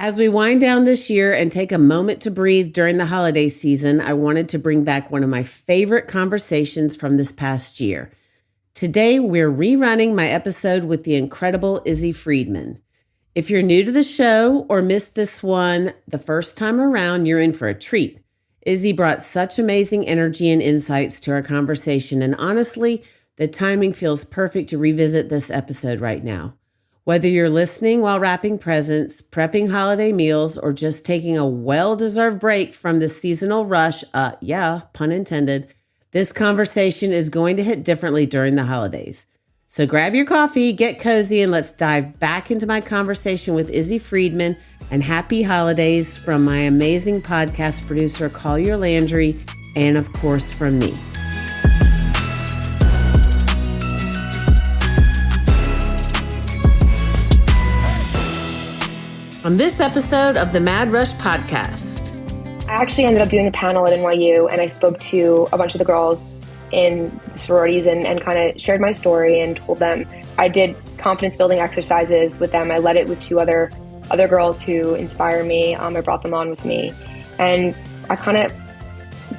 As we wind down this year and take a moment to breathe during the holiday season, I wanted to bring back one of my favorite conversations from this past year. Today, we're rerunning my episode with the incredible Izzi Friedman. If you're new to the show or missed this one the first time around, you're in for a treat. Izzi brought such amazing energy and insights to our conversation, and honestly, the timing feels perfect to revisit this episode right now. Whether you're listening while wrapping presents, prepping holiday meals, or just taking a well-deserved break from the seasonal rush, pun intended, this conversation is going to hit differently during the holidays. So grab your coffee, get cozy, and let's dive back into my conversation with Izzi Friedman, and happy holidays from my amazing podcast producer, Collier Landry, and of course from me. On this episode of the Mad Rush podcast. I actually ended up doing a panel at NYU, and I spoke to a bunch of the girls in sororities and kind of shared my story and told them. I did confidence building exercises with them. I led it with two other girls who inspire me. I brought them on with me, and I kind of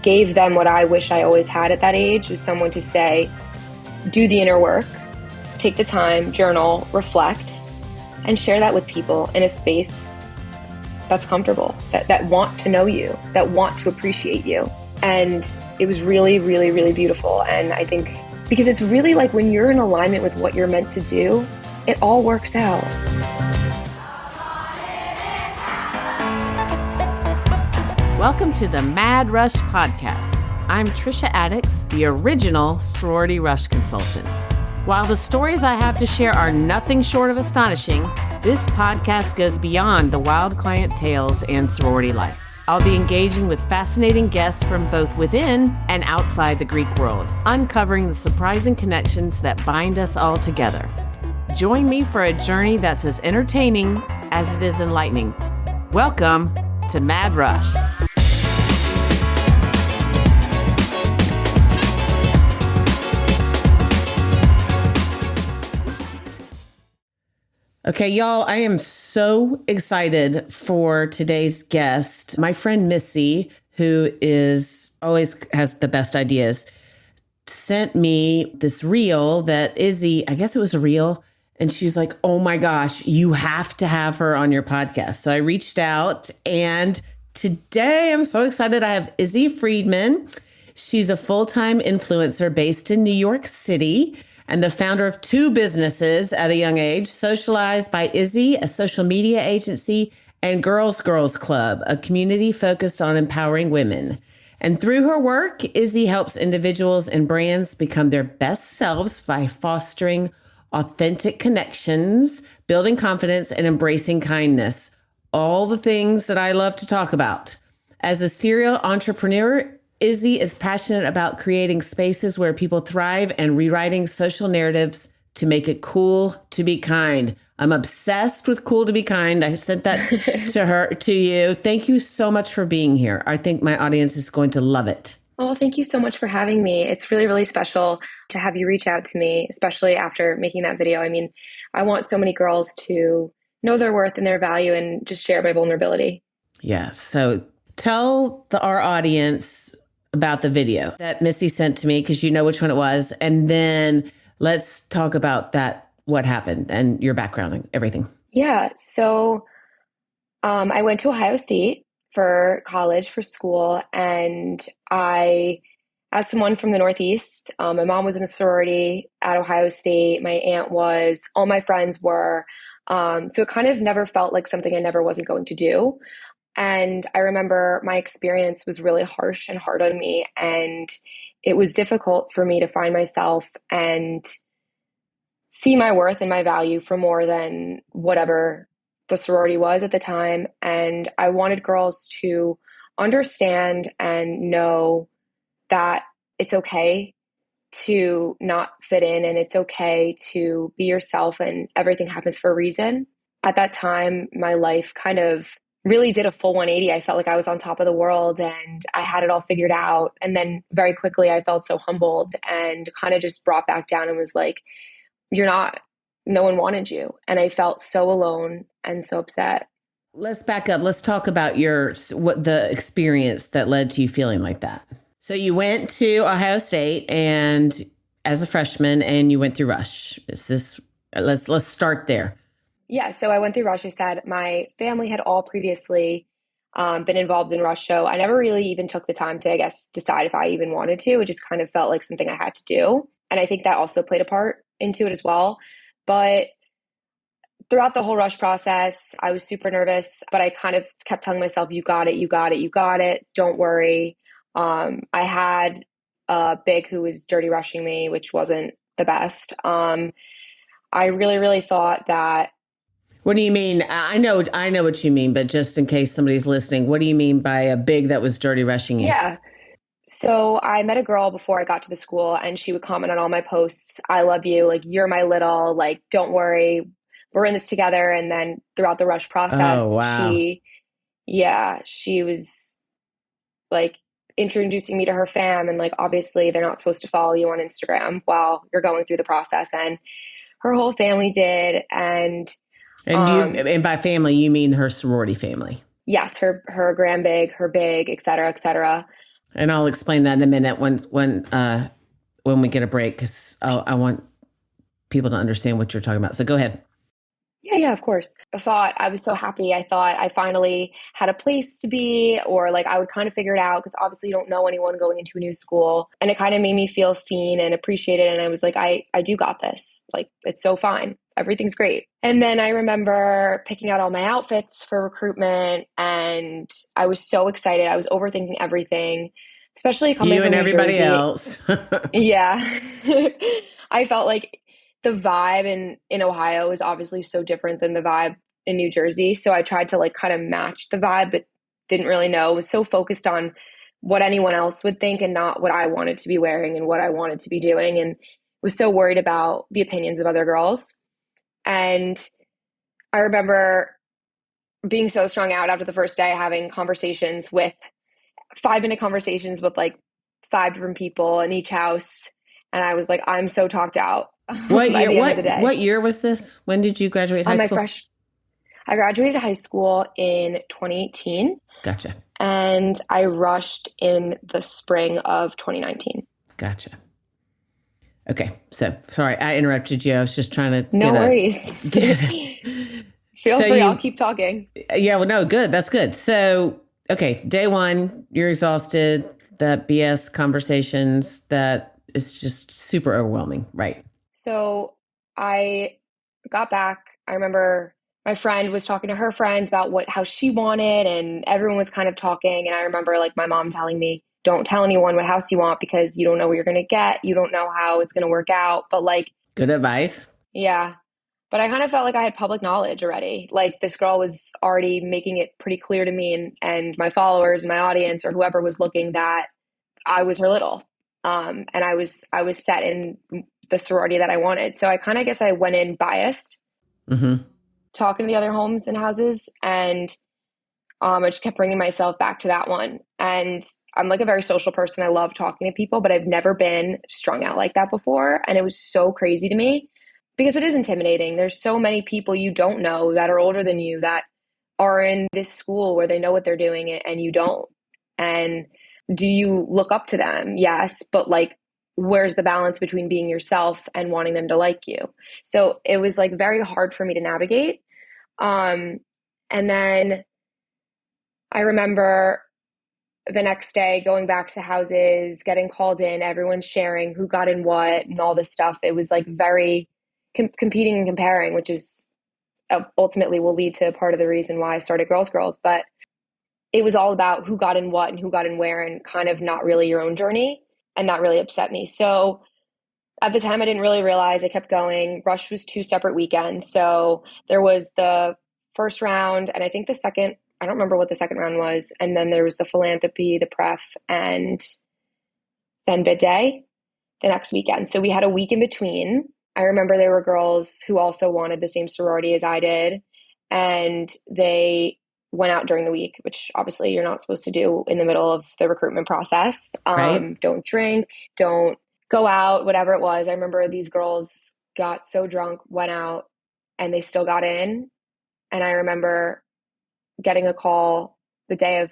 gave them what I wish I always had at that age, was someone to say, do the inner work, take the time, journal, reflect, and share that with people in a space that's comfortable, that want to know you, that want to appreciate you. And it was really, really, really beautiful. And I think because it's really like when you're in alignment with what you're meant to do, it all works out. Welcome to the Mad Rush podcast. I'm Trisha Addix, the original sorority rush consultant. While the stories I have to share are nothing short of astonishing, this podcast goes beyond the wild client tales and sorority life. I'll be engaging with fascinating guests from both within and outside the Greek world, uncovering the surprising connections that bind us all together. Join me for a journey that's as entertaining as it is enlightening. Welcome to Mad Rush. Okay, y'all, I am so excited for today's guest. My friend Missy, who always has the best ideas, sent me this reel that Izzi, I guess it was a reel, and she's like, oh my gosh, you have to have her on your podcast. So I reached out, and today I'm so excited. I have Izzi Friedman. She's a full-time influencer based in New York City, and the founder of two businesses at a young age, Socialized by Izzi, a social media agency, and Girls Club, a community focused on empowering women. And through her work, Izzi helps individuals and brands become their best selves by fostering authentic connections, building confidence, and embracing kindness. All the things that I love to talk about. As a serial entrepreneur, Izzi is passionate about creating spaces where people thrive and rewriting social narratives to make it cool to be kind. I'm obsessed with cool to be kind. I sent that to you. Thank you so much for being here. I think my audience is going to love it. Oh, thank you so much for having me. It's really, really special to have you reach out to me, especially after making that video. I mean, I want so many girls to know their worth and their value and just share my vulnerability. Yeah. So tell our audience about the video that Missy sent to me, because you know which one it was. And then let's talk about what happened and your background and everything. Yeah. So I went to Ohio State for college, for school. And as someone from the Northeast, my mom was in a sorority at Ohio State. My aunt was, all my friends were. So it kind of never felt like something I never wasn't going to do. And I remember my experience was really harsh and hard on me. And it was difficult for me to find myself and see my worth and my value for more than whatever the sorority was at the time. And I wanted girls to understand and know that it's okay to not fit in, and it's okay to be yourself, and everything happens for a reason. At that time, my life kind of really did a full 180. I felt like I was on top of the world and I had it all figured out. And then very quickly I felt so humbled and kind of just brought back down and was like, no one wanted you. And I felt so alone and so upset. Let's back up. Let's talk about what the experience that led to you feeling like that. So you went to Ohio State and as a freshman and you went through Rush. Is this let's start there. Yeah, so I went through Rush. I said my family had all previously been involved in Rush, so I never really even took the time to, I guess, decide if I even wanted to. It just kind of felt like something I had to do. And I think that also played a part into it as well. But throughout the whole Rush process, I was super nervous, but I kind of kept telling myself, you got it, you got it, you got it. Don't worry. I had a big who was dirty rushing me, which wasn't the best. I really, really thought that. What do you mean? I know what you mean, but just in case somebody's listening, what do you mean by a big that was dirty rushing you? Yeah. So I met a girl before I got to the school and she would comment on all my posts. I love you. Like, you're my little, like, don't worry. We're in this together. And then throughout the Rush Oh, process, wow. she was like introducing me to her fam. And like, obviously, they're not supposed to follow you on Instagram while you're going through the process. And her whole family did. And um, And by family, you mean her sorority family. yes, her grand big, her big, et cetera, et cetera. And I'll explain that in a minute when we get a break because I want people to understand what you're talking about. So go ahead. Yeah, yeah, of course. I was so happy. I thought I finally had a place to be, or like I would kind of figure it out because obviously you don't know anyone going into a new school. And it kind of made me feel seen and appreciated. And I was like, I do got this. Like, it's so fine. Everything's great. And then I remember picking out all my outfits for recruitment, and I was so excited. I was overthinking everything, especially coming You and from New everybody Jersey. else. Yeah. I felt like the vibe in Ohio is obviously so different than the vibe in New Jersey. So I tried to like kind of match the vibe, but didn't really know. I was so focused on what anyone else would think and not what I wanted to be wearing and what I wanted to be doing. And was so worried about the opinions of other girls. And I remember being so strung out after the first day, having conversations with 5 minute conversations with like 5 different people in each house. And I was like, I'm so talked out What by year? the end of the day. What year was this? When did you graduate high On my school? fresh, I graduated high school in 2018 Gotcha. and I rushed in the spring of 2019. Gotcha. Okay. So sorry, I interrupted you. I was just trying to No worries. get Feel so free. I'll you keep talking. yeah, well no, good. That's good. So okay, day one, you're exhausted, that BS conversations that is just super overwhelming, right? So I got back. I remember my friend was talking to her friends about how she wanted, and everyone was kind of talking. And I remember like my mom telling me, don't tell anyone what house you want because you don't know what you're going to get. You don't know how it's going to work out. But like, Good advice. yeah. But I kind of felt like I had public knowledge already. Like this girl was already making it pretty clear to me and my followers and my audience or whoever was looking that I was her little. And I was set in the sorority that I wanted. So I kind of guess I went in biased, Mm-hmm. talking to the other homes and houses, and I just kept bringing myself back to that one. And I'm like a very social person. I love talking to people, but I've never been strung out like that before. And it was so crazy to me because it is intimidating. There's so many people you don't know that are older than you that are in this school where they know what they're doing and you don't. And do you look up to them? Yes, but like, where's the balance between being yourself and wanting them to like you? So it was like very hard for me to navigate. Um, and then I remember the next day going back to houses, getting called in, everyone's sharing who got in what and all this stuff. It was like very competing and comparing, which is ultimately will lead to part of the reason why I started Girls Girls. But it was all about who got in what and who got in where and kind of not really your own journey. And that really upset me. So at the time, I didn't really realize. I kept going. Rush was 2 separate weekends. So there was the first round, and I think the second, I don't remember what the second round was. And then there was the philanthropy, the pref, and then bid day the next weekend. So we had a week in between. I remember there were girls who also wanted the same sorority as I did, and they went out during the week, which obviously you're not supposed to do in the middle of the recruitment process. Right? Don't drink, don't go out, whatever it was. I remember these girls got so drunk, went out, and they still got in. And I remember getting a call the day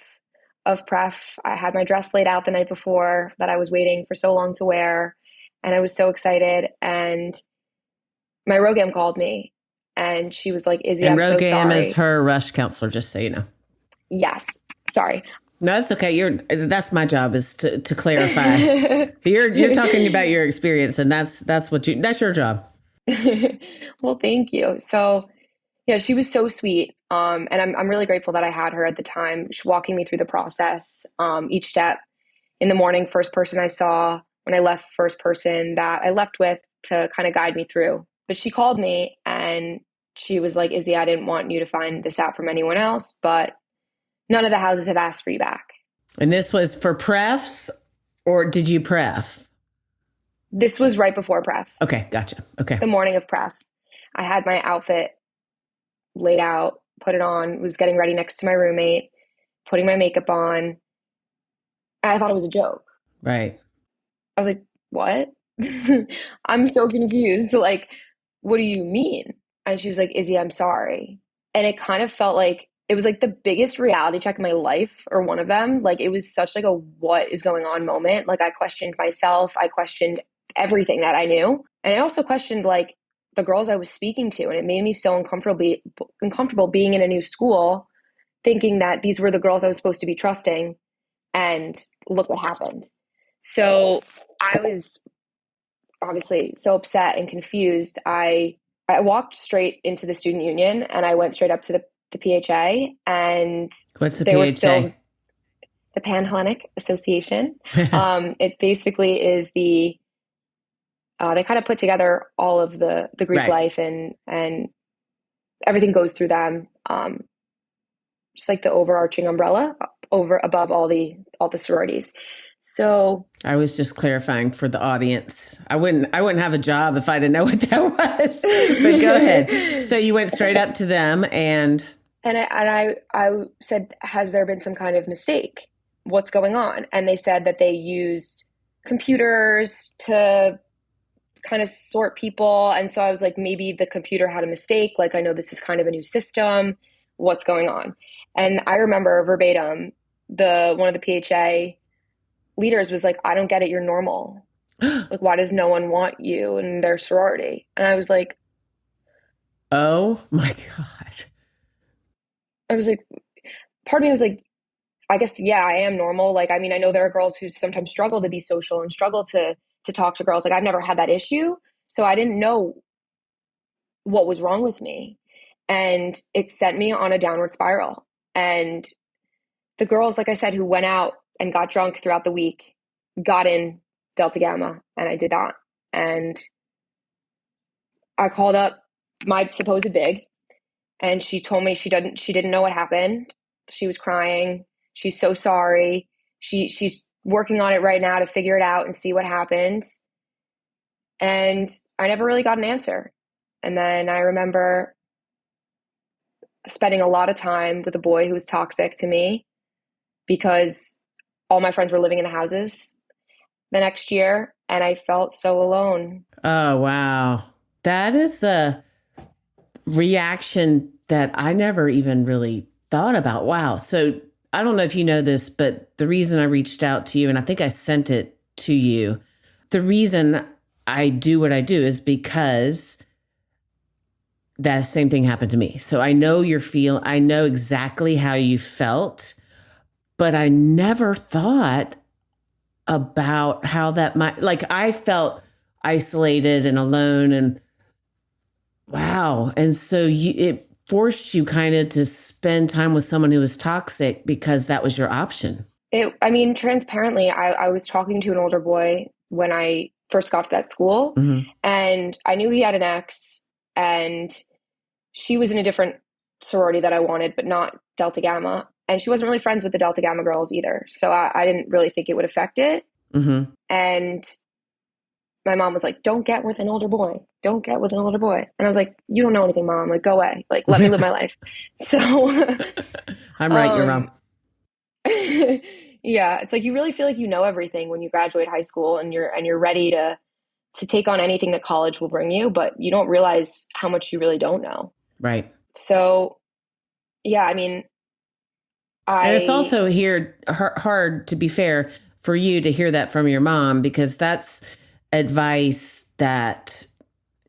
of pref. I had my dress laid out the night before that I was waiting for so long to wear, and I was so excited. And my ROGAM called me, and she was like, "Izzi, And I'm so Rogam is sorry." her rush counselor, just so you know. Yes, sorry. No, that's okay. That's my job is to clarify. You're talking about your experience, and that's your job. Well, thank you. So, yeah, she was so sweet. And I'm really grateful that I had her at the time, she walking me through the process, each step. In the morning, first person I saw, when I left, first person that I left with to kind of guide me through. But she called me and she was like, "Izzi, I didn't want you to find this out from anyone else, but none of the houses have asked for you back." And this was for prefs, or did you pref? This was right before pref, Okay, gotcha. Okay. the morning of pref. I had my outfit laid out, put it on, was getting ready next to my roommate, putting my makeup on. I thought it was a joke. Right. I was like, "What?" I'm so confused. Like, "What do you mean?" And she was like, "Izzi, I'm sorry." And it kind of felt like it was like the biggest reality check in my life, or one of them. Like, it was such like a what is going on moment. Like, I questioned myself. I questioned everything that I knew. And I also questioned like the girls I was speaking to. And it made me so uncomfortable being in a new school, thinking that these were the girls I was supposed to be trusting. And look what happened. So I was obviously so upset and confused. I walked straight into the student union and I went straight up to the PHA, and What's the they were still PHA? the Panhellenic Association. It basically is they kind of put together all of the Greek Right. life, and everything goes through them. Just like the overarching umbrella over above all the sororities. So I was just clarifying for the audience. I wouldn't have a job if I didn't know what that was. But go ahead. So you went straight up to them I said, "Has there been some kind of mistake? What's going on?" And they said that they use computers to kind of sort people. And so I was like, maybe the computer had a mistake. Like, I know this is kind of a new system. What's going on? And I remember verbatim, the one of the PHA leaders was like, "I don't get it. You're normal. Like, why does no one want you in their sorority?" And I was like, oh my God. I was like, part of me was like, I guess, yeah, I am normal. Like, I mean, I know there are girls who sometimes struggle to be social and struggle to talk to girls. Like, I've never had that issue. So I didn't know what was wrong with me. And it sent me on a downward spiral. And the girls, like I said, who went out and got drunk throughout the week, got in Delta Gamma, and I did not. And I called up my supposed big, and she told me she didn't know what happened. She was crying. She's so sorry. She's working on it right now to figure it out and see what happened. And I never really got an answer. And then I remember spending a lot of time with a boy who was toxic to me, because all my friends were living in the houses the next year, and I felt so alone. Oh, wow. That is a reaction that I never even really thought about. Wow. So I don't know if you know this, but the reason I reached out to you, and I think I sent it to you, the reason I do what I do is because that same thing happened to me. So I know I know exactly how you felt, but I never thought about how that might, like, I felt isolated and alone, and wow. And so it forced you kind of to spend time with someone who was toxic because that was your option. I mean, transparently, I was talking to an older boy when I first got to that school, Mm-hmm. and I knew he had an ex, and she was in a different sorority that I wanted, but not Delta Gamma. And she wasn't really friends with the Delta Gamma girls either. So I didn't really think it would affect it. Mm-hmm. And my mom was like, "Don't get with an older boy. Don't get with an older boy." And I was like, "You don't know anything, Mom. Like, go away. Like, let me live my life." So, I'm right, you're wrong. yeah, it's like you really feel like you know everything when you graduate high school, and you're ready to take on anything that college will bring you, but you don't realize how much you really don't know. Right. So, yeah, I mean, And it's I, also hard, to be fair, for you to hear that from your mom, because that's advice that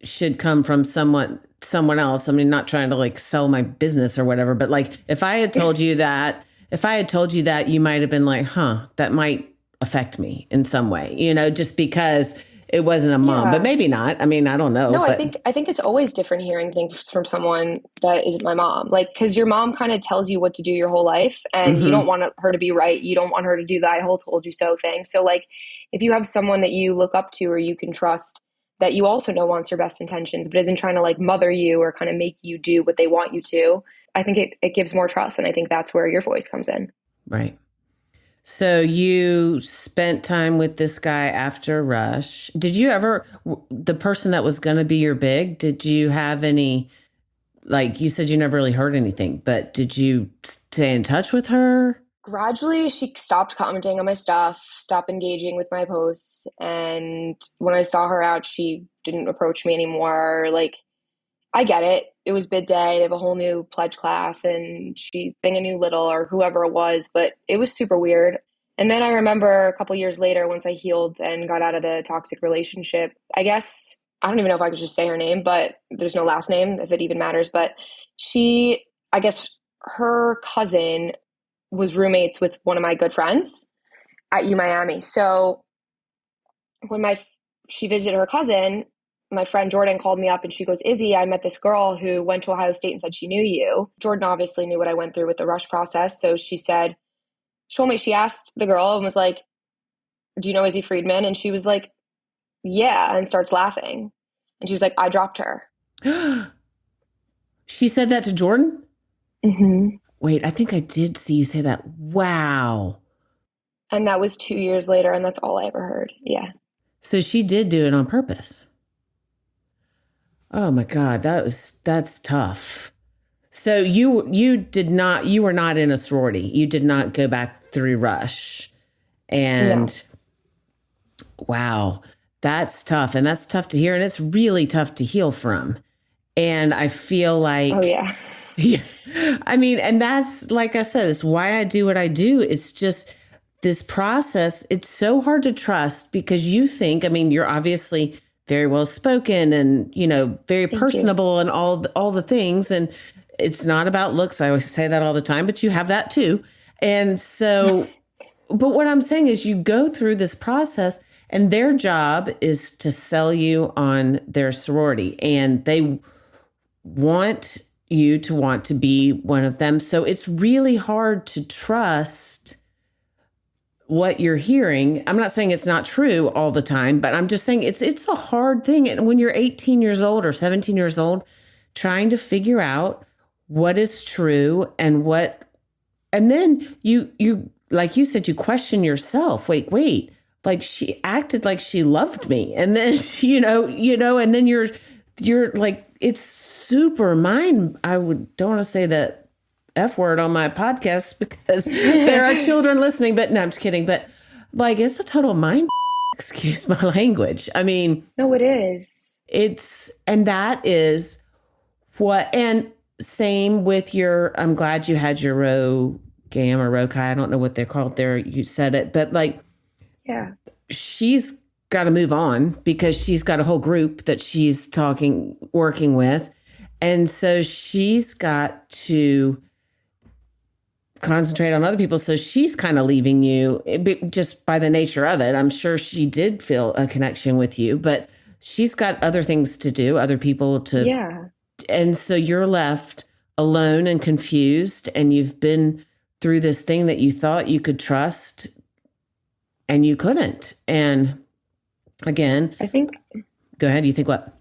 should come from someone else. I mean, not trying to like sell my business or whatever, but like if I had told you that, you might have been like, huh, that might affect me in some way, just because it wasn't a mom, but yeah. maybe not. I mean, I don't know, No, I but think I think it's always different hearing things from someone that isn't my mom. Like, because your mom kind of tells you what to do your whole life, and you don't mhm, want her to be right. You don't want her to do the "I whole told you so" thing. So, like, if you have someone that you look up to or you can trust, that you also know wants your best intentions, but isn't trying to like mother you or kind of make you do what they want you to, I think it gives more trust, and I think that's where your voice comes in. right. So you spent time with this guy after Rush. Did you ever, the person that was going to be your big, did you have any, like you said, you never really heard anything, but did you stay in touch with her? Gradually, she stopped commenting on my stuff, stopped engaging with my posts, and when I saw her out, she didn't approach me anymore. Like, I get it. It was bid day. They have a whole new pledge class, and she's being a new little or whoever it was, but it was super weird. And then I remember a couple years later, once I healed and got out of the toxic relationship, I guess I don't even know if I could just say her name, but there's no last name if it even matters. But she, I guess her cousin was roommates with one of my good friends at U Miami. So when my she visited her cousin, my friend Jordan called me up and she goes, Izzy, I met this girl who went to Ohio State and said she knew you. Jordan obviously knew what I went through with the rush process. So she asked the girl and was like, do you know Izzy Friedman? And she was like, yeah, and starts laughing. And she was like, I dropped her. She said that to Jordan? Mm-hmm. Wait, I think I did see you say that. Wow. And that was 2 years later, and that's all I ever heard. Yeah. So she did do it on purpose. Oh my God, that's tough. So you were not in a sorority. You did not go back through Rush. No. And wow, that's tough. And that's tough to hear. And it's really tough to heal from. And I feel Oh, like, yeah. yeah, I mean, and that's like I said, it's why I do what I do. It's just this process. It's so hard to trust because you think, I mean, you're obviously very well spoken and, very Thank you. personable and all the things. And it's not about looks. I always say that all the time, but you have that too. And so, but what I'm saying is you go through this process and their job is to sell you on their sorority and they want you to want to be one of them. So it's really hard to trust what you're hearing. I'm not saying it's not true all the time, but I'm just saying it's a hard thing. And when you're 18 years old or 17 years old, trying to figure out what is true and then you like you said, you question yourself. Wait, like she acted like she loved me. And then, and then you're like, it's super mind. Don't want to say that F word on my podcast because there are children listening, but no, I'm just kidding. But like, it's a total mind, excuse my language. I mean, No, it is. and that is and same with I'm glad you had your row gam or row kai. I don't know what they're called there. You said it, but like, Yeah. she's got to move on because she's got a whole group that she's working with. And so she's got to concentrate on other people. So she's kind of leaving you just by the nature of it. I'm sure she did feel a connection with you, but she's got other things to do, other people to. Yeah. And so you're left alone and confused. And you've been through this thing that you thought you could trust and you couldn't. And again, I think, go ahead. You think what?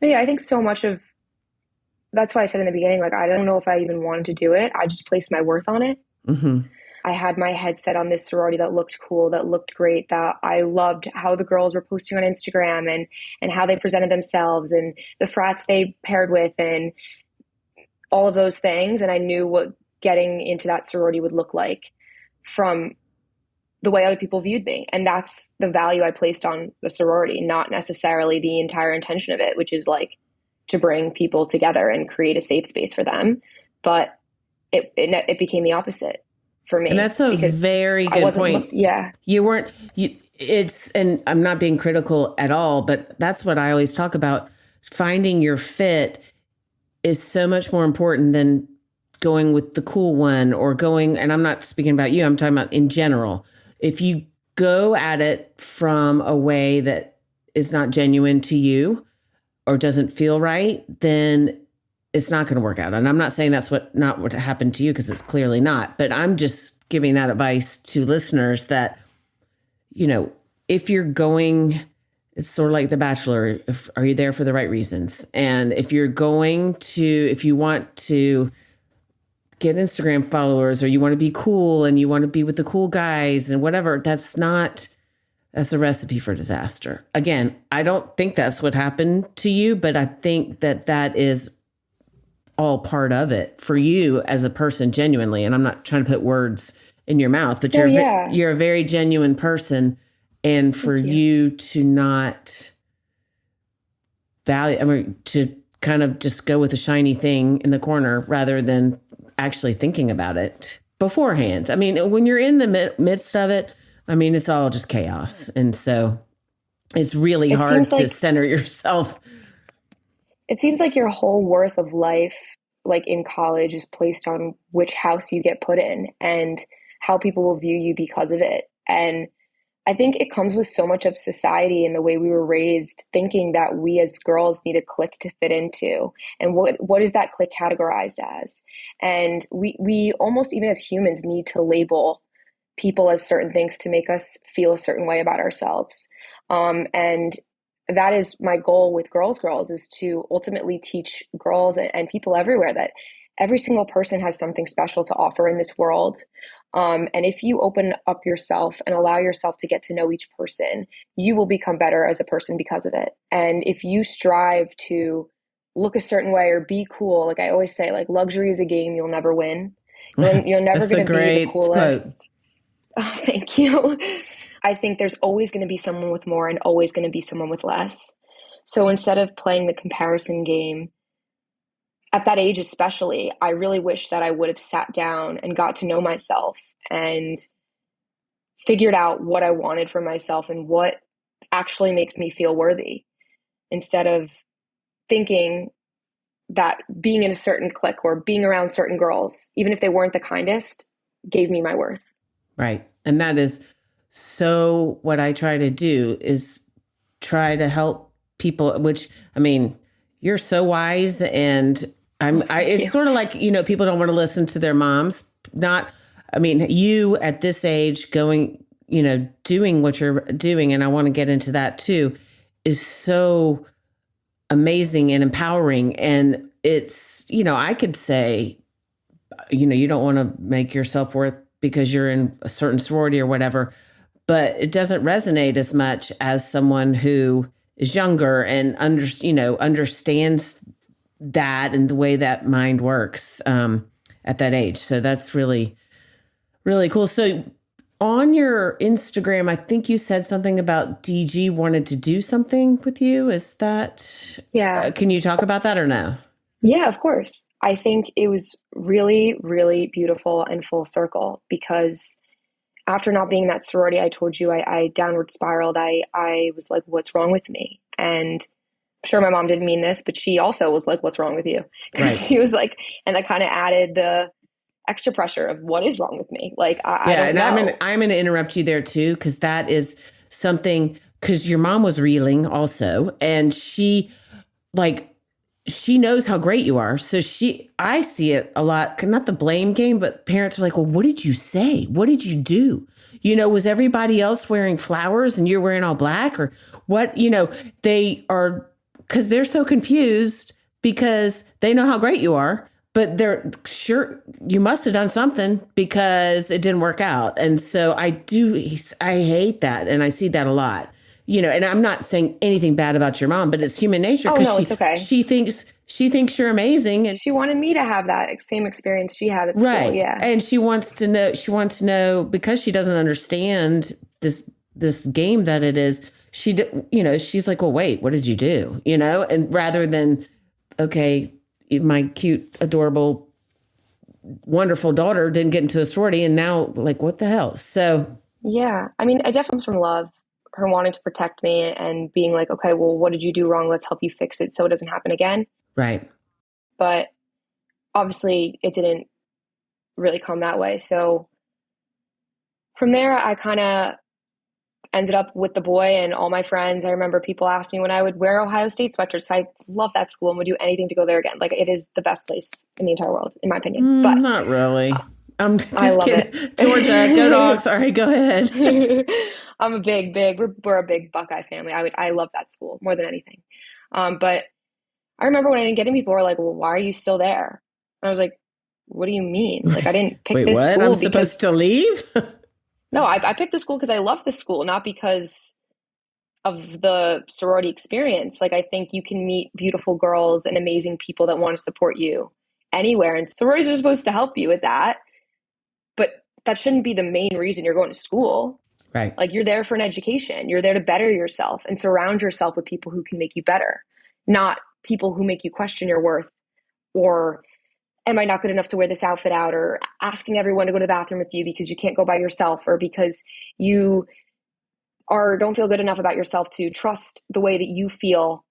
yeah, I think so much of that's why I said in the beginning, like, I don't know if I even wanted to do it. I just placed my worth on it. Mm-hmm. I had my head set on this sorority that looked cool, that looked great, that I loved how the girls were posting on Instagram and how they presented themselves and the frats they paired with and all of those things. And I knew what getting into that sorority would look like from the way other people viewed me. And that's the value I placed on the sorority, not necessarily the entire intention of it, which is like to bring people together and create a safe space for them. But it became the opposite. for And me that's a because very I good wasn't point. yeah. You weren't, and I'm not being critical at all, but that's what I always talk about. Finding your fit is so much more important than going with the cool one or going, and I'm not speaking about you, I'm talking about in general. If you go at it from a way that is not genuine to you or doesn't feel right, then it's not going to work out. And I'm not saying that's not what happened to you, because it's clearly not, but I'm just giving that advice to listeners that, if you're going, it's sort of like The Bachelor. Are you there for the right reasons? And if you want to get Instagram followers, or you want to be cool and you want to be with the cool guys and whatever, that's a recipe for disaster. Again, I don't think that's what happened to you, but I think that is all part of it for you as a person, genuinely. And I'm not trying to put words in your mouth, but Oh yeah. you're a very genuine person. And for you to not to kind of just go with a shiny thing in the corner rather than actually thinking about it beforehand. I mean, when you're in the midst of it, it's all just chaos. And so it's really hard to center yourself. It seems like your whole worth of life, like in college, is placed on which house you get put in and how people will view you because of it. And I think it comes with so much of society and the way we were raised, thinking that we as girls need a clique to fit into. And what is that clique categorized as? And we almost, even as humans, need to label people as certain things to make us feel a certain way about ourselves. And that is my goal with Girls is to ultimately teach girls and people everywhere that every single person has something special to offer in this world. And if you open up yourself and allow yourself to get to know each person, you will become better as a person because of it. And if you strive to look a certain way or be cool, like I always say, like luxury is a game you'll never win. You're never going to be the coolest. Oh, thank you. I think there's always going to be someone with more and always going to be someone with less. So instead of playing the comparison game, at that age especially, I really wish that I would have sat down and got to know myself and figured out what I wanted for myself and what actually makes me feel worthy, instead of thinking that being in a certain clique or being around certain girls, even if they weren't the kindest, gave me my worth. Right. And that is so what I try to do is try to help people, which, you're so wise, and it's sort of like, people don't want to listen to their moms. You at this age going, doing what you're doing, and I want to get into that too, is so amazing and empowering. And it's, I could say, you don't want to make your self-worth because you're in a certain sorority or whatever, but it doesn't resonate as much as someone who is younger and understands that and the way that mind works at that age. So that's really, really cool. So on your Instagram, I think you said something about DG wanted to do something with you. Is that, can you talk about that or no? Yeah, of course. I think it was really, really beautiful and full circle, because after not being in that sorority, I told you I downward spiraled. I was like, what's wrong with me? And I'm sure my mom didn't mean this, but she also was like, what's wrong with you? Because She was like, and that kind of added the extra pressure of what is wrong with me. Like, I don't know. I'm going to interrupt you there too, because that is something, because your mom was reeling also, and she knows how great you are. So I see it a lot, not the blame game, but parents are like, well, what did you say? What did you do? Was everybody else wearing flowers and you're wearing all black, or what? They are, because they're so confused because they know how great you are, but they're sure you must have done something because it didn't work out. And so I hate that. And I see that a lot. And I'm not saying anything bad about your mom, but it's human nature. Oh, no, it's okay. She thinks you're amazing. And she wanted me to have that same experience she had at school. Right. Yeah. And she wants to know because she doesn't understand this game that it is. She's like, well, wait, what did you do? And rather than, okay, my cute, adorable wonderful daughter didn't get into a sorority, and now like what the hell? So Yeah. I mean, it definitely comes from love, her wanting to protect me and being like, okay, well, what did you do wrong? Let's help you fix it so it doesn't happen again. right. But obviously, it didn't really come that way. So from there, I kind of ended up with the boy and all my friends. I remember people asked me when I would wear Ohio State sweatshirts. I love that school and would do anything to go there again. Like it is the best place in the entire world, in my opinion. But Not really. I'm I just love kidding. it. Georgia, go dogs. All right, go ahead. I'm a we're a big Buckeye family. I love that school more than anything. But I remember when I didn't get in, people were like, well, why are you still there? And I was like, what do you mean? Like, I didn't pick Wait, this what? I'm school supposed because, to leave? no, I picked the school because I love the school, not because of the sorority experience. Like, I think you can meet beautiful girls and amazing people that want to support you anywhere. And sororities are supposed to help you with that. But that shouldn't be the main reason you're going to school. Right. Like, you're there for an education. You're there to better yourself and surround yourself with people who can make you better, not people who make you question your worth or am I not good enough to wear this outfit out, or asking everyone to go to the bathroom with you because you can't go by yourself, or because you are don't feel good enough about yourself to trust the way that you feel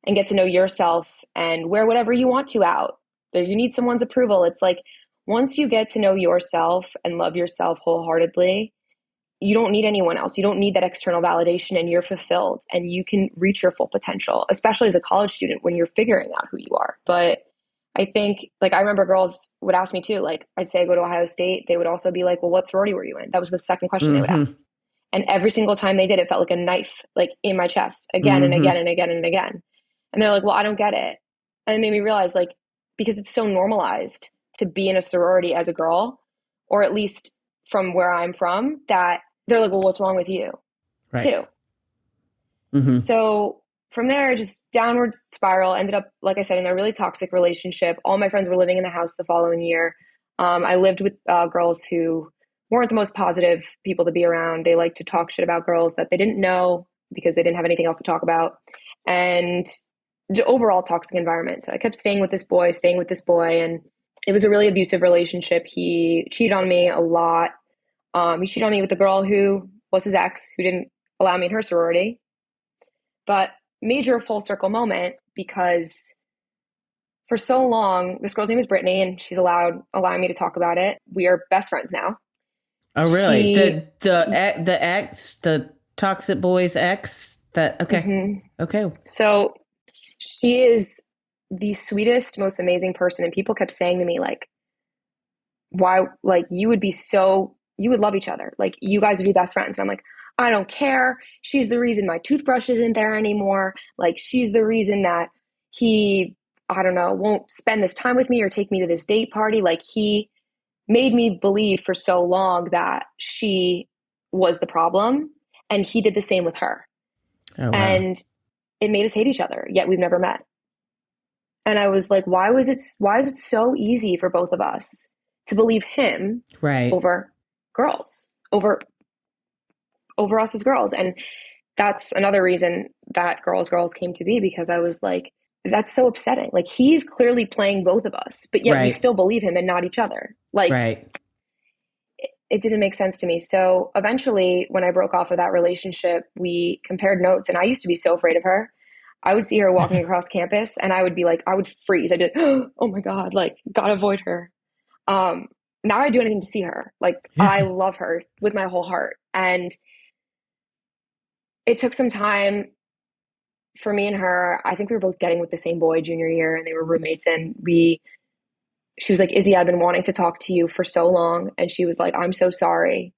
and get to know yourself and wear whatever you want to out. You need someone's approval. It's like once you get to know yourself and love yourself wholeheartedly, you don't need anyone else. You don't need that external validation, and you're fulfilled and you can reach your full potential, especially as a college student when you're figuring out who you are. But I think, like, I remember girls would ask me too, like, I'd say I go to Ohio State. They would also be like, well, what sorority were you in? That was the second question they would Mm-hmm. ask. And every single time they did, it felt like a knife, like in my chest again and again Mm-hmm. and again and again. And they're like, well, I don't get it. And it made me realize, like, because it's so normalized to be in a sorority as a girl, or at least from where I'm from, that they're like, well, what's wrong with you Right. too? Mm-hmm. So from there, just downward spiral, ended up, like I said, in a really toxic relationship. All my friends were living in the house the following year. I lived with girls who weren't the most positive people to be around. They liked to talk shit about girls that they didn't know because they didn't have anything else to talk about. And the overall toxic environment. So I kept staying with this boy, and it was a really abusive relationship. He cheated on me a lot. He cheated on me with the girl who was his ex, who didn't allow me in her sorority. But major full circle moment, because for so long, this girl's name is Brittany, and she's allowing me to talk about it. We are best friends now. Oh, really? She, The ex, the toxic boy's ex. That okay? mhm. Okay. So she is the sweetest, most amazing person, and people kept saying to me like, "Why? Like you would love each other. Like you guys would be best friends." And I'm like, I don't care. She's the reason my toothbrush isn't there anymore. Like she's the reason that he, I don't know, won't spend this time with me or take me to this date party. Like he made me believe for so long that she was the problem, and he did the same with her. Oh, wow. And it made us hate each other, yet we've never met. And I was like, why is it so easy for both of us to believe him Right. over girls, over us as girls? And that's another reason that girls came to be, because I was like, that's so upsetting. Like he's clearly playing both of us, but yet we Right. still believe him and not each other. Like Right. it didn't make sense to me. So eventually, when I broke off of that relationship, we compared notes, and I used to be so afraid of her. I would see her walking across campus, and I would be like, I would freeze. I'd be like, oh my God, like, gotta avoid her. Now I do anything to see her. Like, I love her with my whole heart. And it took some time for me and her. I think we were both getting with the same boy junior year, and they were roommates. And she was like, Izzy, I've been wanting to talk to you for so long. And she was like, I'm so sorry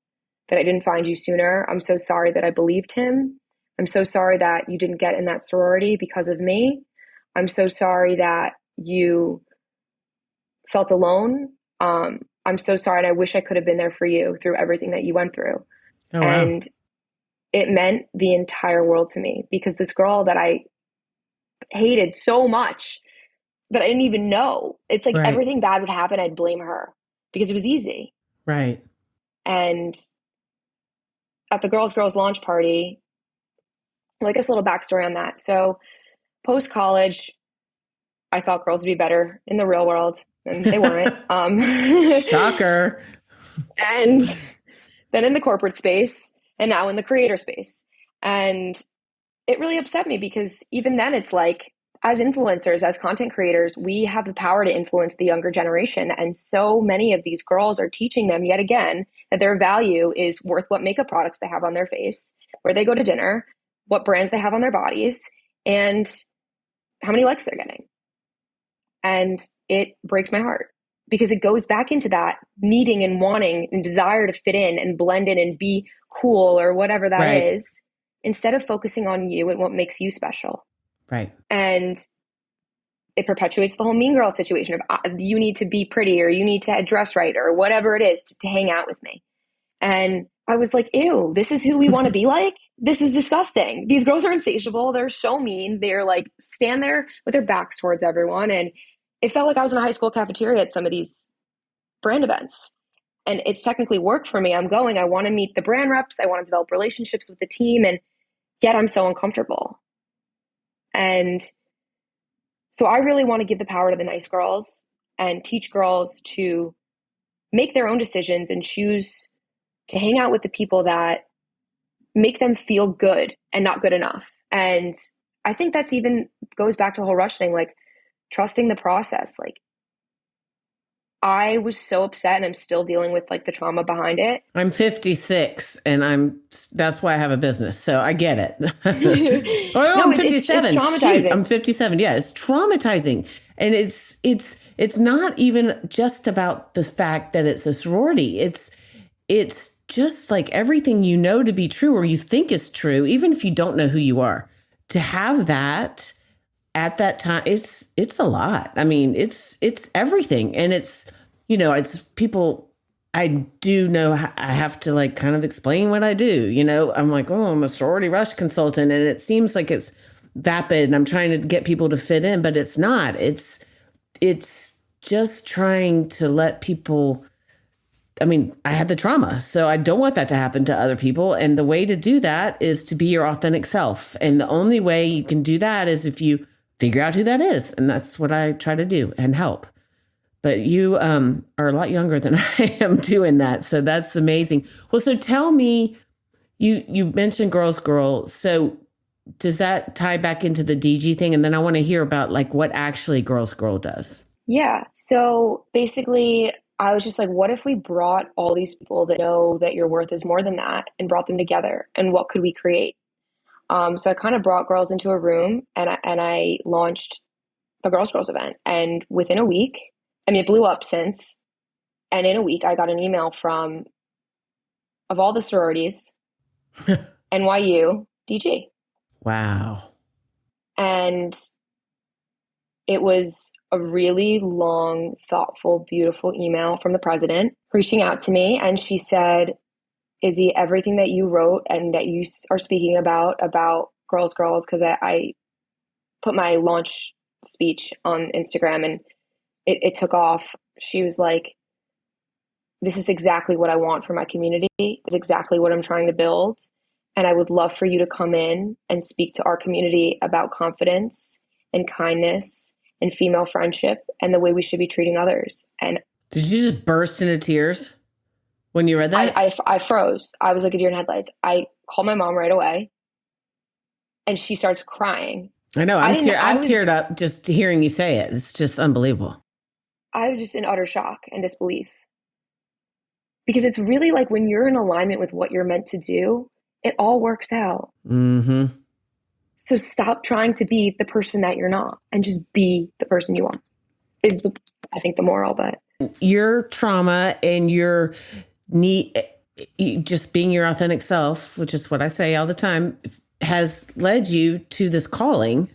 that I didn't find you sooner. I'm so sorry that I believed him. I'm so sorry that you didn't get in that sorority because of me. I'm so sorry that you felt alone. I'm so sorry, and I wish I could have been there for you through everything that you went through. Oh, wow. And it meant the entire world to me, because this girl that I hated so much that I didn't even know, it's like Right. everything bad would happen, I'd blame her because it was easy. Right. And at the girls launch party, well, I guess a little backstory on that. So post college, I thought girls would be better in the real world. and they weren't. Shocker. And then in the corporate space, and now in the creator space. And it really upset me because even then it's like, as influencers, as content creators, we have the power to influence the younger generation. And so many of these girls are teaching them yet again that their value is worth what makeup products they have on their face, where they go to dinner, what brands they have on their bodies, and how many likes they're getting. And it breaks my heart because it goes back into that needing and wanting and desire to fit in and blend in and be cool or whatever that Right. is, instead of focusing on you and what makes you special. Right. And it perpetuates the whole mean girl situation of you need to be pretty or you need to dress right or whatever it is to hang out with me. And I was like, ew, this is who we want to be like? This is disgusting. These girls are insatiable. They're so mean. They're like, stand there with their backs towards everyone. And it felt like I was in a high school cafeteria at some of these brand events. And it's technically work for me. I'm going, I want to meet the brand reps. I want to develop relationships with the team. And yet I'm so uncomfortable. And so I really want to give the power to the nice girls and teach girls to make their own decisions and choose to hang out with the people that make them feel good and not good enough. And I think that's even goes back to the whole rush thing, like trusting the process. Like I was so upset and I'm still dealing with like the trauma behind it. I'm 56 and that's why I have a business. So I get it. No, I'm 57. It's traumatizing. Shoot, I'm 57. Yeah, it's traumatizing. And it's not even just about the fact that it's a sorority. It's just like everything you know to be true or you think is true, even if you don't know who you are. To have that at that time, it's a lot. I mean, it's everything. And it's people, I do know I have to like kind of explain what I do. I'm like, oh, I'm a sorority rush consultant. And it seems like it's vapid and I'm trying to get people to fit in, but it's not. It's just trying to let people. I mean, I had the trauma, so I don't want that to happen to other people. And the way to do that is to be your authentic self. And the only way you can do that is if you figure out who that is. And that's what I try to do and help. But you are a lot younger than I am doing that. So that's amazing. Well, so tell me, you mentioned Girls Girl. So does that tie back into the DG thing? And then I want to hear about like what actually Girls Girl does. Yeah. So basically, I was just like, what if we brought all these people that know that your worth is more than that and brought them together? And what could we create? So I kind of brought girls into a room and I launched the Girls Girls event. And within a week, I mean, it blew up since. And in a week, I got an email from, of all the sororities, NYU, DG. Wow. And it was a really long, thoughtful, beautiful email from the president reaching out to me. And she said, Izzy, everything that you wrote and that you are speaking about Girls Girls, because I put my launch speech on Instagram and it took off. She was like, this is exactly what I want for my community. It's exactly what I'm trying to build. And I would love for you to come in and speak to our community about confidence and kindness and female friendship and the way we should be treating others. And did you just burst into tears when you read that? I froze. I was like a deer in headlights. I called my mom right away and she starts crying. I know. I've teared up just hearing you say it. It's just unbelievable. I was just in utter shock and disbelief. Because it's really like when you're in alignment with what you're meant to do, it all works out. Mm-hmm. So stop trying to be the person that you're not and just be the person you are is I think the moral. But your trauma and your need, just being your authentic self, which is what I say all the time, has led you to this calling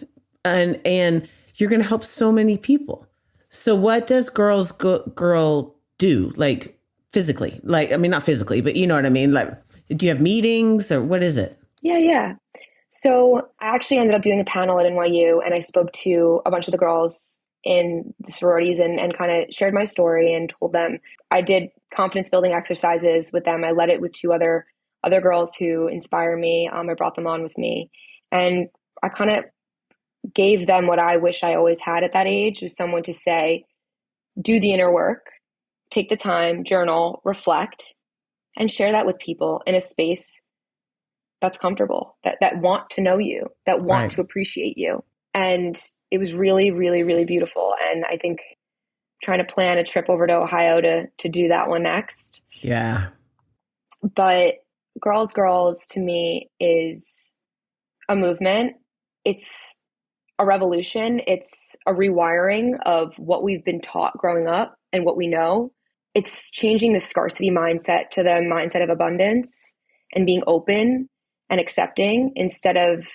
and you're going to help so many people. So what does Girls Girl do? Like physically, like, I mean, not physically, but you know what I mean? Like, do you have meetings or what is it? Yeah. So I actually ended up doing a panel at NYU and I spoke to a bunch of the girls in the sororities and kind of shared my story and told them. I did confidence building exercises with them. I led it with two other girls who inspire me. I brought them on with me and I kind of gave them what I wish I always had at that age, was someone to say, do the inner work, take the time, journal, reflect, and share that with people in a space that's comfortable, that want to know you, that want Right. to appreciate you. And it was really, really, really beautiful. And I think trying to plan a trip over to Ohio to do that one next. Yeah. But Girls to me is a movement. It's a revolution. It's a rewiring of what we've been taught growing up and what we know. It's changing the scarcity mindset to the mindset of abundance and being open and accepting instead of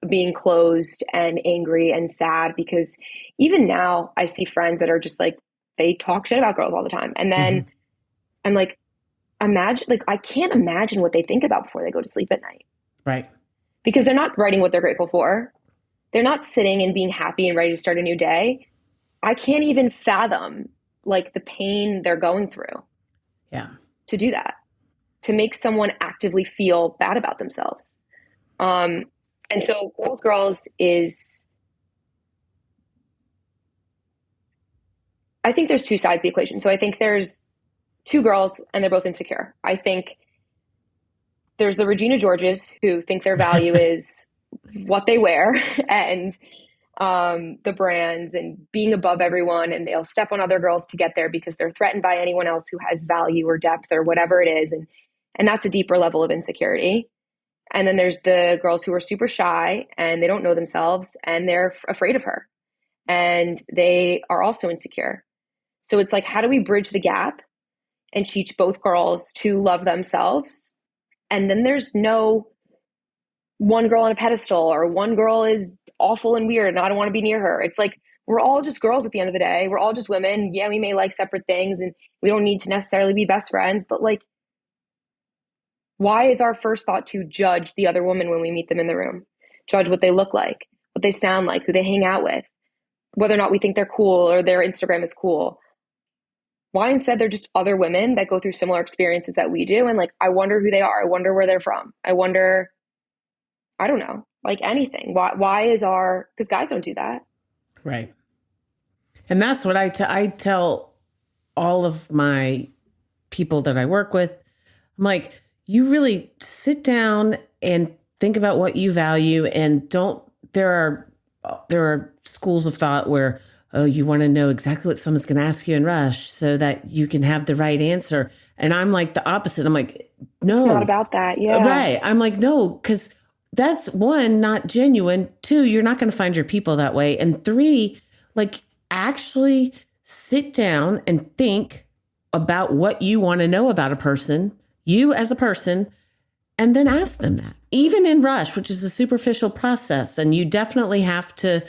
being closed and angry and sad. Because even now, I see friends that are just like, they talk shit about girls all the time. And Hmm. then I'm like, imagine, like, I can't imagine what they think about before they go to sleep at night Right. because they're not writing what they're grateful for. They're not sitting and being happy and ready to start a new day. I can't even fathom like the pain they're going through Yeah. to do that, to make someone actively feel bad about themselves. Um, and so Girls is, I think there's two sides of the equation. So I think there's two girls and they're both insecure. I think there's the Regina Georges who think their value is what they wear and the brands and being above everyone, and they'll step on other girls to get there because they're threatened by anyone else who has value or depth or whatever it is, and that's a deeper level of insecurity. And then there's the girls who are super shy and they don't know themselves and they're afraid of her and they are also insecure. So it's like, how do we bridge the gap and teach both girls to love themselves? And then there's no one girl on a pedestal or one girl is awful and weird and I don't want to be near her. It's like we're all just girls at the end of the day. We're all just women. Yeah, we may like separate things and we don't need to necessarily be best friends, but like, why is our first thought to judge the other woman when we meet them in the room? Judge what they look like, what they sound like, who they hang out with, whether or not we think they're cool or their Instagram is cool. Why instead they're just other women that go through similar experiences that we do? And like, I wonder who they are. I wonder where they're from. I wonder, I don't know, like anything. Why is because guys don't do that. Right. And that's what I tell all of my people that I work with. I'm like, you really sit down and think about what you value and don't, there are schools of thought where, oh, you want to know exactly what someone's going to ask you in rush so that you can have the right answer. And I'm like the opposite. I'm like, It's not no, about that. Yeah. right. I'm like, no, because that's one, not genuine. Two, you're not going to find your people that way. And three, like actually sit down and think about what you want to know about a person, you as a person, and then ask them that. Even in rush, which is a superficial process, and you definitely have to,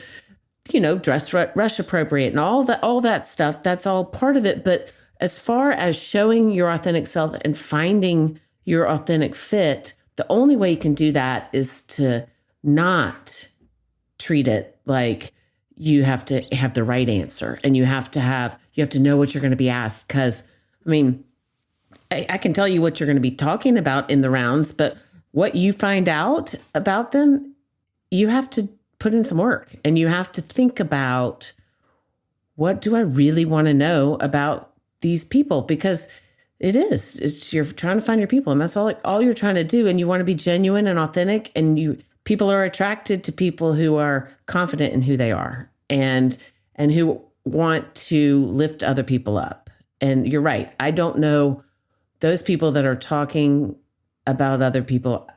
dress rush appropriate and all that stuff. That's all part of it. But as far as showing your authentic self and finding your authentic fit, the only way you can do that is to not treat it like you have to have the right answer and you have to know what you're going to be asked. Because I mean, I can tell you what you're going to be talking about in the rounds, but what you find out about them, you have to put in some work and you have to think about, what do I really want to know about these people? Because you're trying to find your people, and that's all you're trying to do. And you want to be genuine and authentic, and people are attracted to people who are confident in who they are and who want to lift other people up. And you're right. I don't know those people that are talking about other people.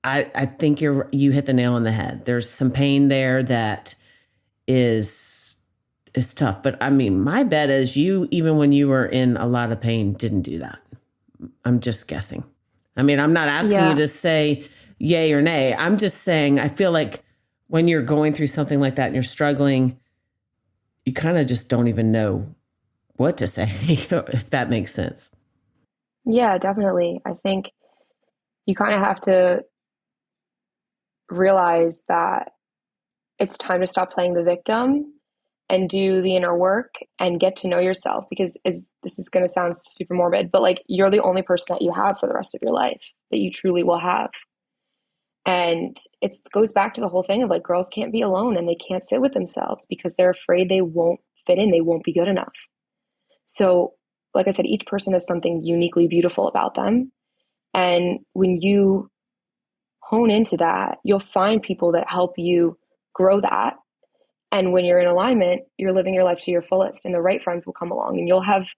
I think you hit the nail on the head. There's some pain there that is tough. But I mean, my bet is you, even when you were in a lot of pain, didn't do that. I'm just guessing. I mean, I'm not asking you Yeah. to say yay or nay. I'm just saying, I feel like when you're going through something like that and you're struggling, you kind of just don't even know what to say, if that makes sense. Yeah, definitely. I think you kind of have to realize that it's time to stop playing the victim and do the inner work and get to know yourself, because this is going to sound super morbid, but like you're the only person that you have for the rest of your life that you truly will have. And it goes back to the whole thing of like girls can't be alone and they can't sit with themselves because they're afraid they won't fit in, they won't be good enough. So, like I said, each person has something uniquely beautiful about them. And when you hone into that, you'll find people that help you grow that. And when you're in alignment, you're living your life to your fullest, and the right friends will come along, and you'll have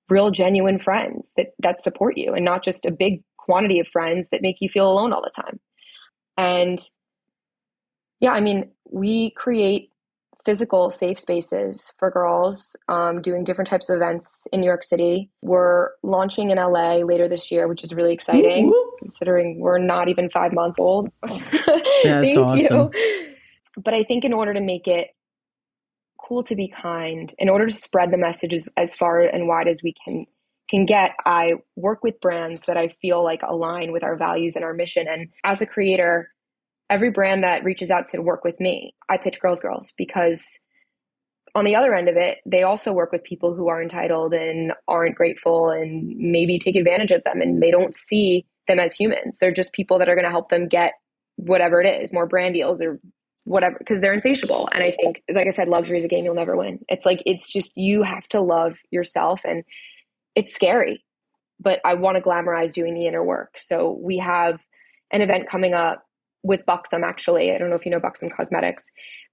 real, genuine friends that support you, and not just a big quantity of friends that make you feel alone all the time. And yeah, I mean, we create physical safe spaces for girls, doing different types of events in New York City. We're launching in LA later this year, which is really Whoop, exciting whoop. considering we're not even 5 months old. That's Thank you. awesome. But I think in order to make it cool to be kind, in order to spread the message as far and wide as we can get, I work with brands that I feel like align with our values and our mission. And as a creator, every brand that reaches out to work with me, I pitch girls, because on the other end of it, they also work with people who are entitled and aren't grateful and maybe take advantage of them, and they don't see them as humans. They're just people that are going to help them get whatever it is, more brand deals or whatever, because they're insatiable. And I think, like I said, luxury is a game you'll never win. It's like, it's just, you have to love yourself, and it's scary, but I want to glamorize doing the inner work. So we have an event coming up with Buxom, actually. I don't know if you know Buxom Cosmetics,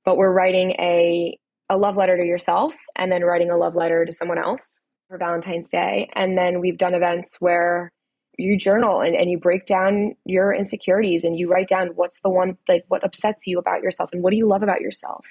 but we're writing a love letter to yourself and then writing a love letter to someone else for Valentine's Day. And then we've done events where you journal and you break down your insecurities, and you write down what's the one, like what upsets you about yourself, and what do you love about yourself,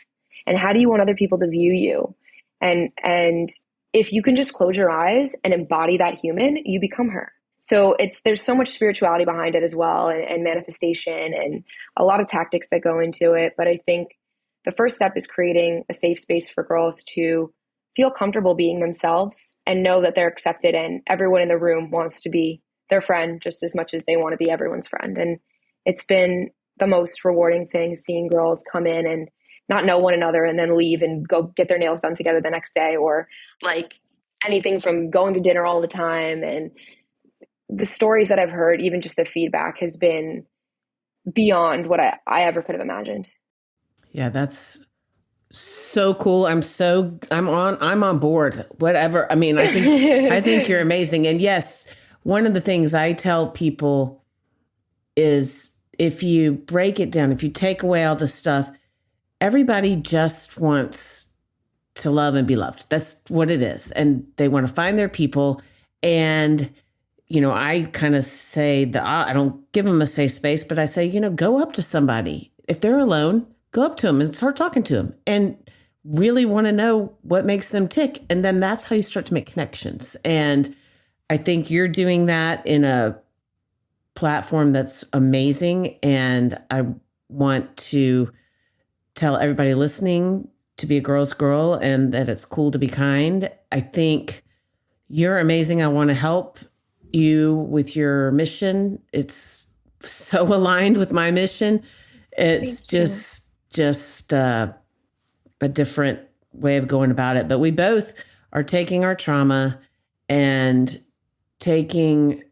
and how do you want other people to view you. And if you can just close your eyes and embody that human, you become her. So there's so much spirituality behind it as well, and manifestation, and a lot of tactics that go into it. But I think the first step is creating a safe space for girls to feel comfortable being themselves and know that they're accepted, and everyone in the room wants to be their friend just as much as they want to be everyone's friend. And it's been the most rewarding thing, seeing girls come in and not know one another and then leave and go get their nails done together the next day, or like anything from going to dinner all the time. And the stories that I've heard, even just the feedback, has been beyond what I ever could have imagined. Yeah, that's so cool. I'm on board. Whatever. I mean, I think you're amazing. And yes, one of the things I tell people is, if you break it down, if you take away all the stuff, everybody just wants to love and be loved. That's what it is. And they want to find their people. And, I kind of say that I don't give them a safe space, but I say, go up to somebody. If they're alone, go up to them and start talking to them and really want to know what makes them tick. And then that's how you start to make connections. And I think you're doing that in a platform that's amazing. And I want to tell everybody listening to be a girl's girl, and that it's cool to be kind. I think you're amazing. I want to help you with your mission. It's so aligned with my mission. It's just a different way of going about it. But we both are taking our trauma and taking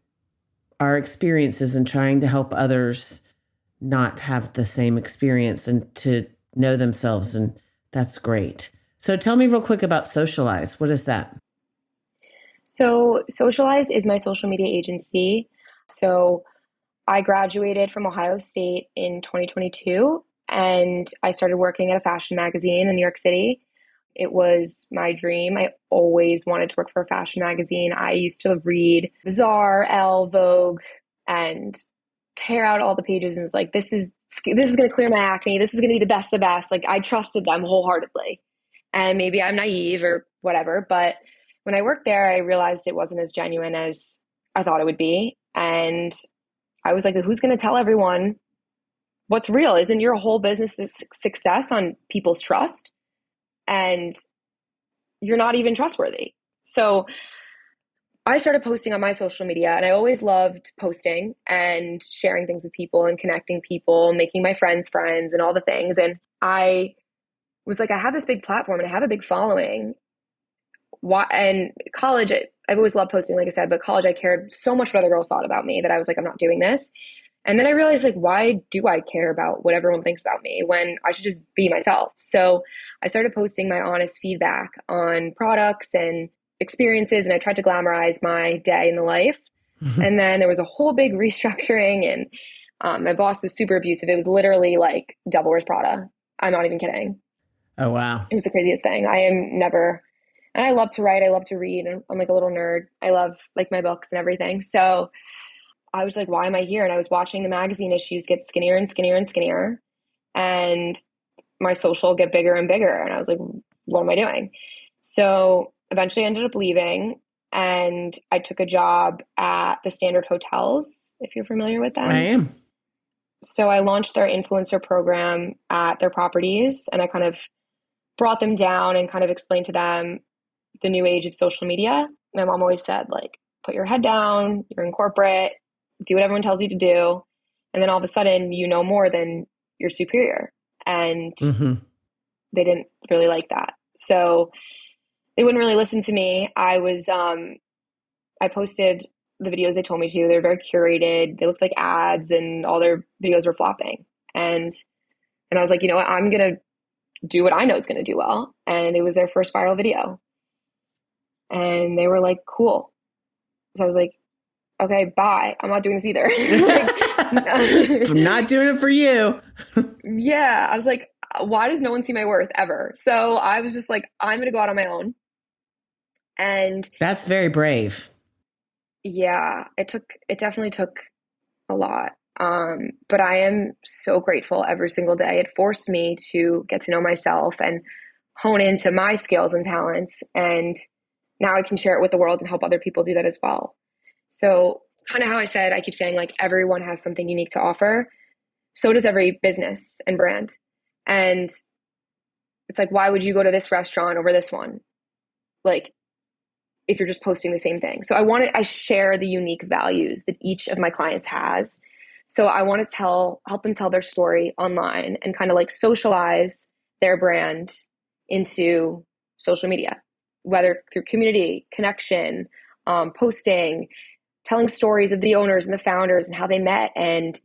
our experiences and trying to help others not have the same experience and to know themselves. And that's great. So tell me real quick about Socialize. What is that? So Socialize is my social media agency. So I graduated from Ohio State in 2022, and I started working at a fashion magazine in New York City. It was my dream. I always wanted to work for a fashion magazine. I used to read Bazaar, Elle, Vogue, and tear out all the pages and was like, this is going to clear my acne. This is going to be the best of the best. Like, I trusted them wholeheartedly. And maybe I'm naive or whatever, but when I worked there, I realized it wasn't as genuine as I thought it would be. And I was like, who's going to tell everyone what's real? Isn't your whole business success on people's trust? And you're not even trustworthy. So I started posting on my social media, and I always loved posting and sharing things with people and connecting people, making my friends friends and all the things. And I was like, I have this big platform and I have a big following. Why? And college, I've always loved posting, like I said, but college, I cared so much what other girls thought about me that I was like, I'm not doing this. And then I realized, like, why do I care about what everyone thinks about me when I should just be myself? So I started posting my honest feedback on products and experiences, and I tried to glamorize my day in the life. And then there was a whole big restructuring, and my boss was super abusive. It was literally like Devil Wears Prada. I'm not even kidding. Oh, wow. It was the craziest thing. I am never, and I love to write. I love to read. I'm like a little nerd. I love like my books and everything. So I was like, why am I here? And I was watching the magazine issues get skinnier and skinnier and skinnier, and my social get bigger and bigger. And I was like, what am I doing? So eventually I ended up leaving, and I took a job at the Standard Hotels, if you're familiar with them. I am. So I launched their influencer program at their properties, and I kind of brought them down and kind of explained to them the new age of social media. My mom always said, like, put your head down, you're in corporate, do what everyone tells you to do. And then all of a sudden, you know more than your superior. And they didn't really like that. So they wouldn't really listen to me. I posted the videos they told me to. They're very curated. They looked like ads, and all their videos were flopping. And I was like, you know what? I'm going to do what I know is going to do well. And it was their first viral video. And they were like, cool. So I was like, okay, bye. I'm not doing this either. I'm not doing it for you. Yeah. I was like, why does no one see my worth ever? So I was just like, I'm going to go out on my own. And that's very brave. Yeah, it definitely took a lot. But I am so grateful every single day. It forced me to get to know myself and hone into my skills and talents. And now I can share it with the world and help other people do that as well. So kind of how I keep saying, like, everyone has something unique to offer. So does every business and brand. And it's like, why would you go to this restaurant over this one? Like, if you're just posting the same thing. So I share the unique values that each of my clients has. So I want to help them tell their story online and kind of like socialize their brand into social media, whether through community, connection, posting, telling stories of the owners and the founders and how they met, and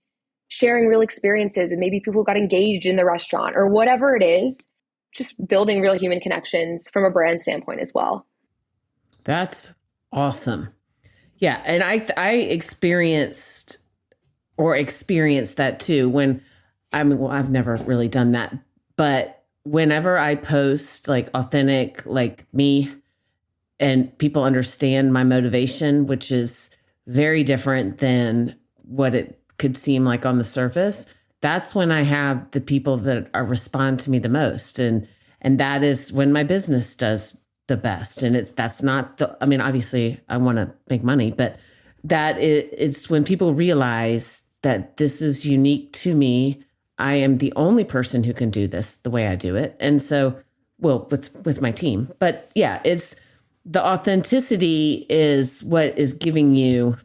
sharing real experiences, and maybe people who got engaged in the restaurant or whatever it is, just building real human connections from a brand standpoint as well. That's awesome. Yeah. And I experienced that too I've never really done that, but whenever I post like authentic, like me, and people understand my motivation, which is very different than what it could seem like on the surface, that's when I have the people that respond to me the most. And that is when my business does the best. And obviously I want to make money, but it's when people realize that this is unique to me. I am the only person who can do this the way I do it. And so, well, with my team, but yeah, it's the authenticity is what is giving you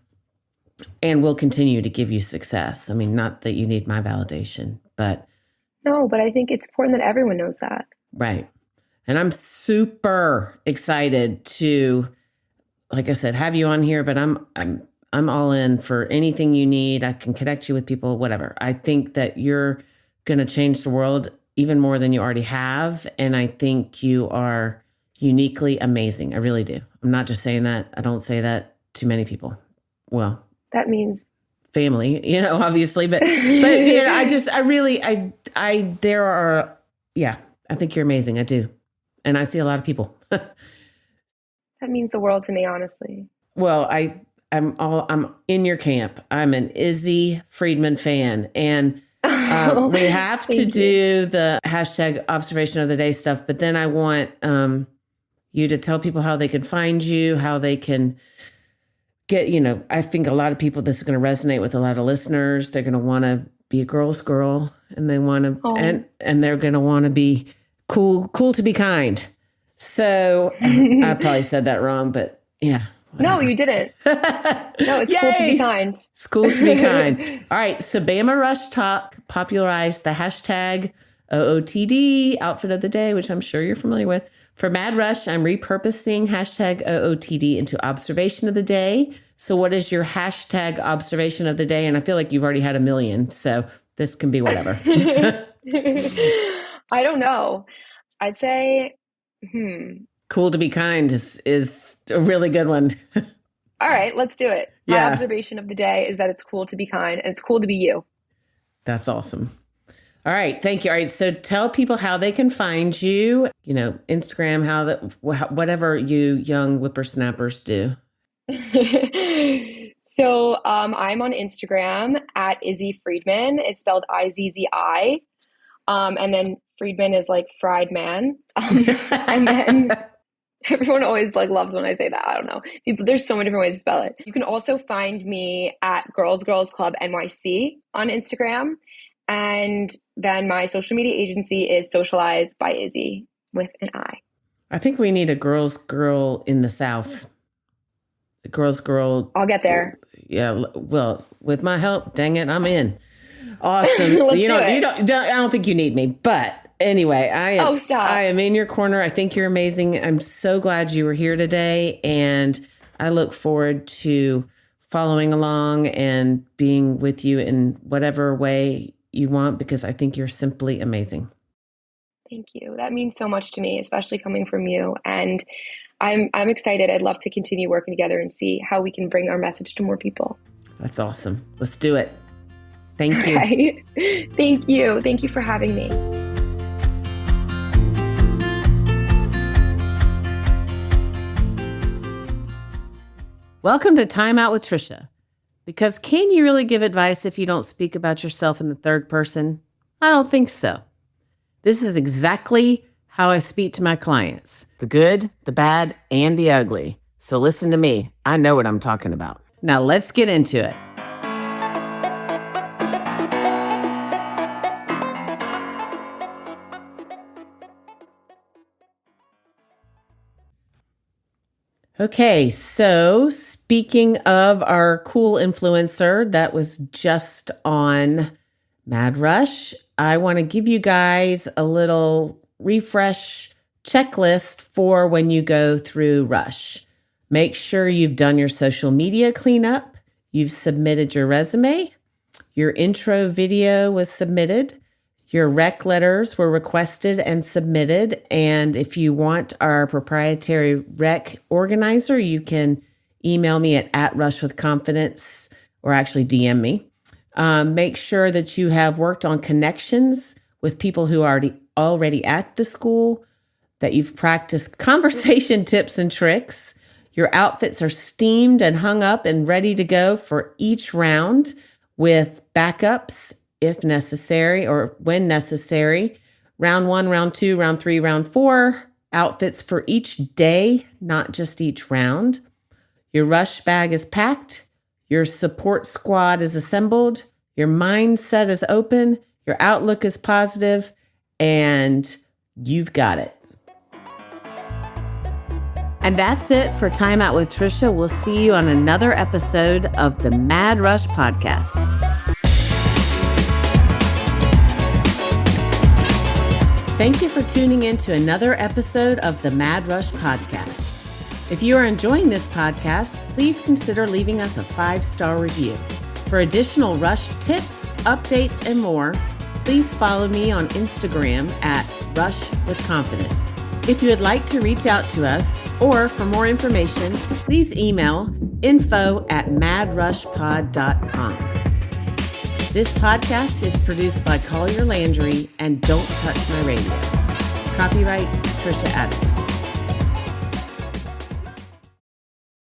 and will continue to give you success. I mean, not that you need my validation, but. No, but I think it's important that everyone knows that. Right. And I'm super excited to, like I said, have you on here, but I'm all in for anything you need. I can connect you with people, whatever. I think that you're going to change the world even more than you already have. And I think you are uniquely amazing. I really do. I'm not just saying that. I don't say that to many people. Well, that means family, obviously, but I think you're amazing. I do. And I see a lot of people. That means the world to me, honestly. Well, I'm in your camp. I'm an Izzi Friedman fan, and we have to do the hashtag observation of the day stuff. But then I want you to tell people how they can find you, how they can get. I think a lot of people, this is going to resonate with a lot of listeners. They're going to want to be a girl's girl, and they want to, and they're going to want to be cool to be kind. So I probably said that wrong, but yeah. Whatever. No, you didn't. No, it's cool to be kind. It's cool to be kind. All right. So Bama Rush Talk popularized the hashtag OOTD outfit of the day, which I'm sure you're familiar with. For Mad Rush, I'm repurposing hashtag OOTD into observation of the day So what is your hashtag observation of the day? And I feel like you've already had a million, so this can be whatever. I don't know. I'd say, Cool to be kind is a really good one. All right, let's do it. My Yeah. observation of the day is that it's cool to be kind and it's cool to be you. That's awesome. All right. Thank you. All right. So tell people how they can find you, Instagram, whatever you young whippersnappers do. So I'm on Instagram at Izzi Friedman. It's spelled Izzi. And then Friedman is like fried man. And then everyone always loves when I say that. I don't know. There's so many different ways to spell it. You can also find me at Girls Club NYC on Instagram. And then my social media agency is Socialize by Izzi with an I. I think we need a girl in the South. The girl. I'll get there. Yeah. Well, with my help, dang it, I'm in. Awesome. I don't think you need me, but anyway, I am in your corner. I think you're amazing. I'm so glad you were here today, and I look forward to following along and being with you in whatever way you want, because I think you're simply amazing. Thank you. That means so much to me, especially coming from you. And I'm excited. I'd love to continue working together and see how we can bring our message to more people. That's awesome. Let's do it. Thank you. Okay. Thank you. Thank you for having me. Welcome to Time Out with Trisha. Because can you really give advice if you don't speak about yourself in the third person? I don't think so. This is exactly how I speak to my clients. The good, the bad, and the ugly. So listen to me. I know what I'm talking about. Now let's get into it. Okay, so speaking of our cool influencer that was just on Mad Rush, I want to give you guys a little refresh checklist for when you go through Rush. Make sure you've done your social media cleanup, you've submitted your resume, your intro video was submitted, your rec letters were requested and submitted. And if you want our proprietary rec organizer, you can email me at @rushwithconfidence or actually DM me. Make sure that you have worked on connections with people who are already at the school, that you've practiced conversation tips and tricks. Your outfits are steamed and hung up and ready to go for each round with backups if necessary or when necessary. Round 1, round 2, round 3, round 4, outfits for each day, not just each round. Your rush bag is packed. Your support squad is assembled. Your mindset is open. Your outlook is positive, and you've got it. And that's it for Time Out with Trisha. We'll see you on another episode of the Mad Rush Podcast. Thank you for tuning in to another episode of the Mad Rush Podcast. If you are enjoying this podcast, please consider leaving us a 5-star review. For additional Rush tips, updates, and more, please follow me on Instagram at @rushwithconfidence. If you would like to reach out to us or for more information, please email info@madrushpod.com. This podcast is produced by Collier Landry and Don't Touch My Radio. Copyright Trisha Adams.